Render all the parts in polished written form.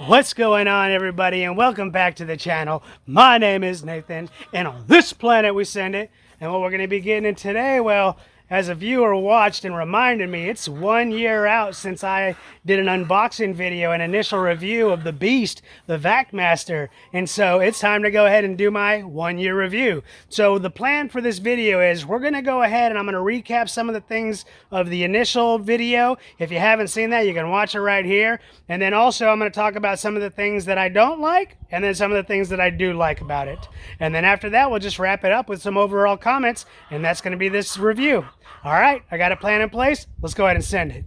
What's going on, everybody, and welcome back to the channel. My name is Nathan, and on this planet we send it. And what we're going to be getting in today, well, as a viewer watched and reminded me, it's 1 year out since I did an unboxing video, an initial review of the Beast, the Vacmaster. And so it's time to go ahead and do my 1 year review. So the plan for this video is we're going to go ahead and I'm going to recap some of the things of the initial video. If you haven't seen that, you can watch it right here. And then also I'm going to talk about some of the things that I don't like and then some of the things that I do like about it. And then after that, we'll just wrap it up with some overall comments, and that's going to be this review. All right, I got a plan in place. Let's go ahead and send it.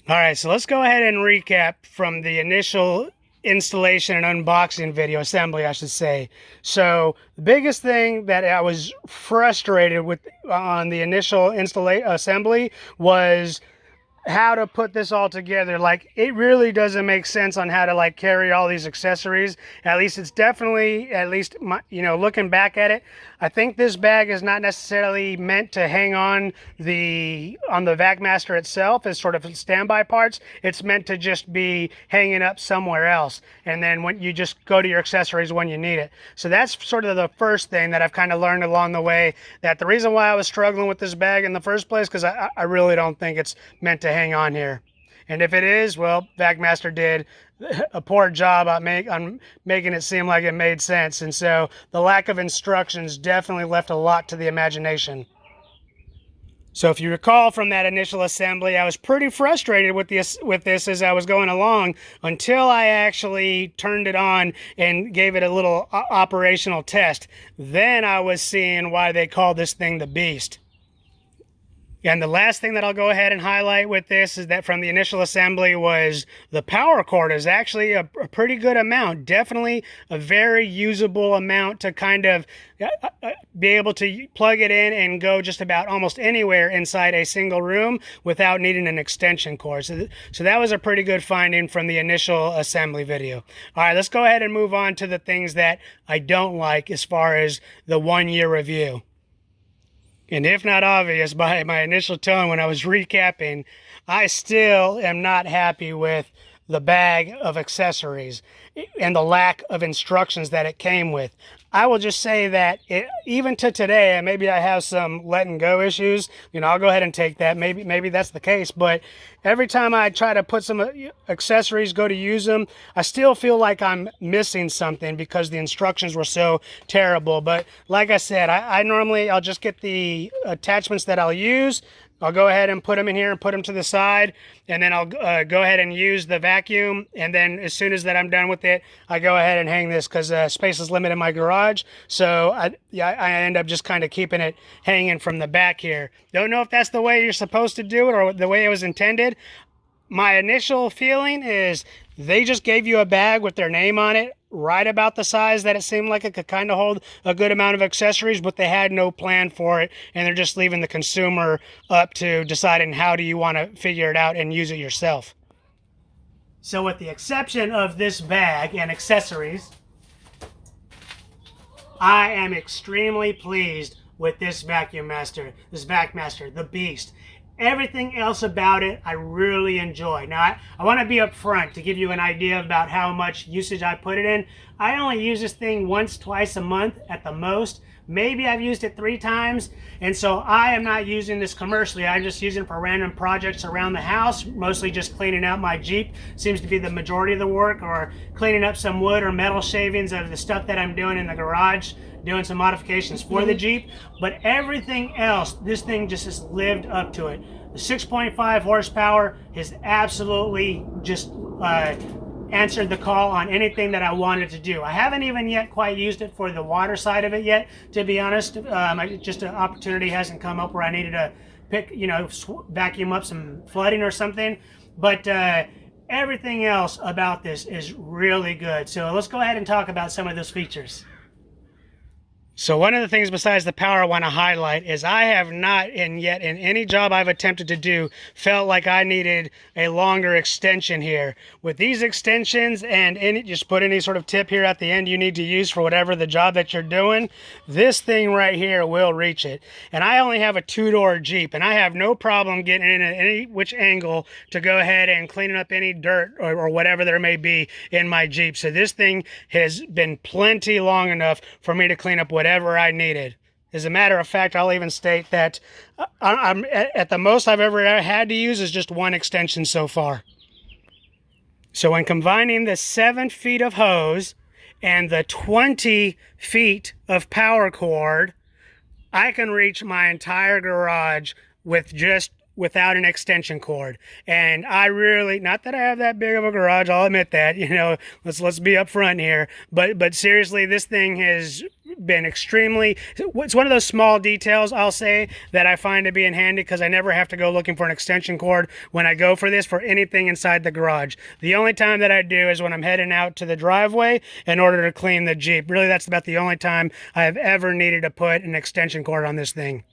All right, so let's go ahead and recap from the initial installation and unboxing video, assembly, I should say. So the biggest thing that I was frustrated with on the initial assembly was how to put this all together. Like, it really doesn't make sense on how to like carry all these accessories. At least it's definitely, at least my, looking back at it, I think this bag is not necessarily meant to hang on the Vacmaster itself as sort of standby parts. It's meant to just be hanging up somewhere else, and then when you just go to your accessories when you need it. So that's sort of the first thing that I've kind of learned along the way, that the reason why I was struggling with this bag in the first place, because I really don't think it's meant to hang on here. And if it is, well, Vacmaster did a poor job on making it seem like it made sense. And so the lack of instructions definitely left a lot to the imagination. So if you recall from that initial assembly, I was pretty frustrated with this as I was going along until I actually turned it on and gave it a little operational test. Then I was seeing why they call this thing the Beast. And the last thing that I'll go ahead and highlight with this is that from the initial assembly was the power cord is actually a pretty good amount. Definitely a very usable amount to kind of be able to plug it in and go just about almost anywhere inside a single room without needing an extension cord. So that was a pretty good finding from the initial assembly video. All right, let's go ahead and move on to the things that I don't like as far as the 1 year review. And if not obvious by my initial tone when I was recapping, I still am not happy with the bag of accessories and the lack of instructions that it came with. I will just say that even to today, and maybe I have some letting go issues, I'll go ahead and take that. Maybe that's the case. But every time I try to put some accessories, go to use them, I still feel like I'm missing something because the instructions were so terrible. But like I said, I'll just get the attachments that I'll use. I'll go ahead and put them in here and put them to the side, and then I'll go ahead and use the vacuum, and then as soon as that I'm done with it, I go ahead and hang this because space is limited in my garage, so I end up just kind of keeping it hanging from the back here. Don't know if that's the way you're supposed to do it or the way it was intended. My initial feeling is they just gave you a bag with their name on it, right about the size that it seemed like it could kind of hold a good amount of accessories, but they had no plan for it, and they're just leaving the consumer up to deciding how do you want to figure it out and use it yourself. So with the exception of this bag and accessories, I am extremely pleased with this Vacmaster, the Beast. Everything else about it, I really enjoy. Now, I want to be upfront to give you an idea about how much usage I put it in. I only use this thing once, twice a month at the most. Maybe I've used it 3 times, and so I am not using this commercially. I'm just using it for random projects around the house, mostly just cleaning out my Jeep. Seems to be the majority of the work, or cleaning up some wood or metal shavings of the stuff that I'm doing in the garage, doing some modifications for the Jeep. But everything else, this thing just has lived up to it. The 6.5 horsepower has absolutely just answered the call on anything that I wanted to do. I haven't even yet quite used it for the water side of it yet, to be honest. Just an opportunity hasn't come up where I needed to vacuum up some flooding or something. But everything else about this is really good. So let's go ahead and talk about some of those features. So one of the things besides the power I want to highlight is I have not in any job I've attempted to do felt like I needed a longer extension here. With these extensions and just put any sort of tip here at the end you need to use for whatever the job that you're doing, this thing right here will reach it. And I only have a two-door Jeep, and I have no problem getting in at any which angle to go ahead and cleaning up any dirt or whatever there may be in my Jeep. So this thing has been plenty long enough for me to clean up whatever I needed. As a matter of fact, I'll even state that I'm at the most I've ever had to use is just one extension so far. So when combining the 7 feet of hose and the 20 feet of power cord, I can reach my entire garage without an extension cord. And I really, not that I have that big of a garage, I'll admit that, let's be upfront here, but seriously, this thing has been extremely, it's one of those small details, I'll say, that I find to be in handy, because I never have to go looking for an extension cord when I go for this for anything inside the garage. The only time that I do is when I'm heading out to the driveway in order to clean the Jeep. Really, that's about the only time I have ever needed to put an extension cord on this thing.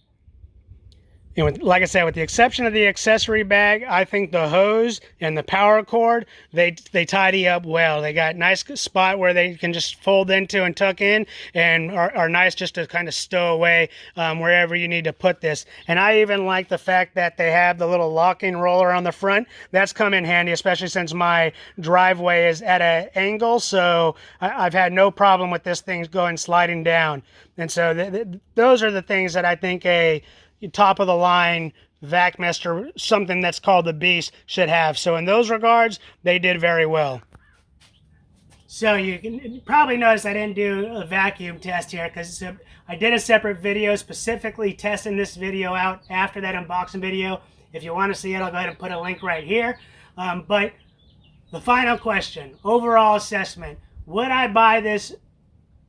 And like I said, with the exception of the accessory bag, I think the hose and the power cord, they tidy up well. They got a nice spot where they can just fold into and tuck in, and are nice just to kind of stow away wherever you need to put this. And I even like the fact that they have the little locking roller on the front. That's come in handy, especially since my driveway is at an angle, so I've had no problem with this thing going sliding down. And so those are the things that I think a top of the line Vacmaster, something that's called the Beast, should have. So in those regards, they did very well. So you can probably notice I didn't do a vacuum test here, because I did a separate video specifically testing this video out after that unboxing video. If you want to see it, I'll go ahead and put a link right here. But the final question, overall assessment, would I buy this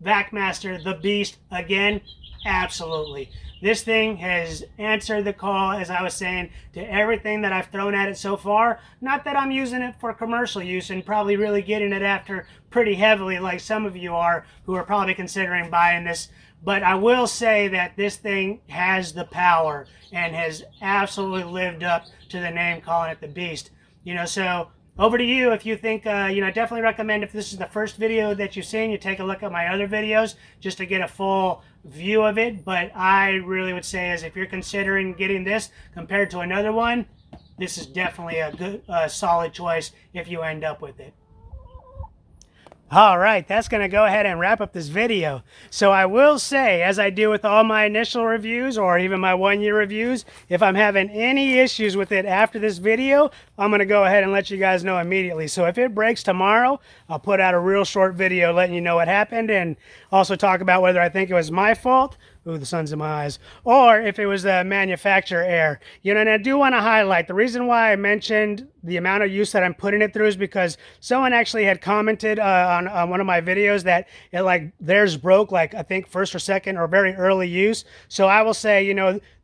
Vacmaster, the Beast, again? Absolutely. This thing has answered the call, as I was saying, to everything that I've thrown at it so far. Not that I'm using it for commercial use and probably really getting it after pretty heavily like some of you are who are probably considering buying this. But I will say that this thing has the power and has absolutely lived up to the name, calling it the Beast. So over to you. If you think, I definitely recommend, if this is the first video that you've seen, you take a look at my other videos just to get a full view of it. But I really would say, is if you're considering getting this compared to another one, this is definitely a good, solid choice if you end up with it. All right, that's going to go ahead and wrap up this video. So I will say, as I do with all my initial reviews or even my 1-year reviews, if I'm having any issues with it after this video, I'm going to go ahead and let you guys know immediately. So if it breaks tomorrow, I'll put out a real short video letting you know what happened, and also talk about whether I think it was my fault. Ooh, the sun's in my eyes. Or if it was a manufacturer error. And I do want to highlight, the reason why I mentioned the amount of use that I'm putting it through is because someone actually had commented on one of my videos that theirs broke, I think first or second or very early use. So I will say,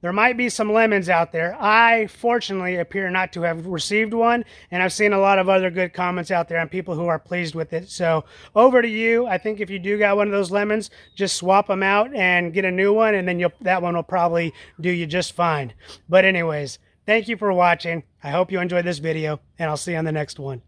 there might be some lemons out there. I fortunately appear not to have received one, and I've seen a lot of other good comments out there on people who are pleased with it. So over to you. I think if you do got one of those lemons, just swap them out and get a new one, and then that one will probably do you just fine. But anyways, thank you for watching. I hope you enjoyed this video, and I'll see you on the next one.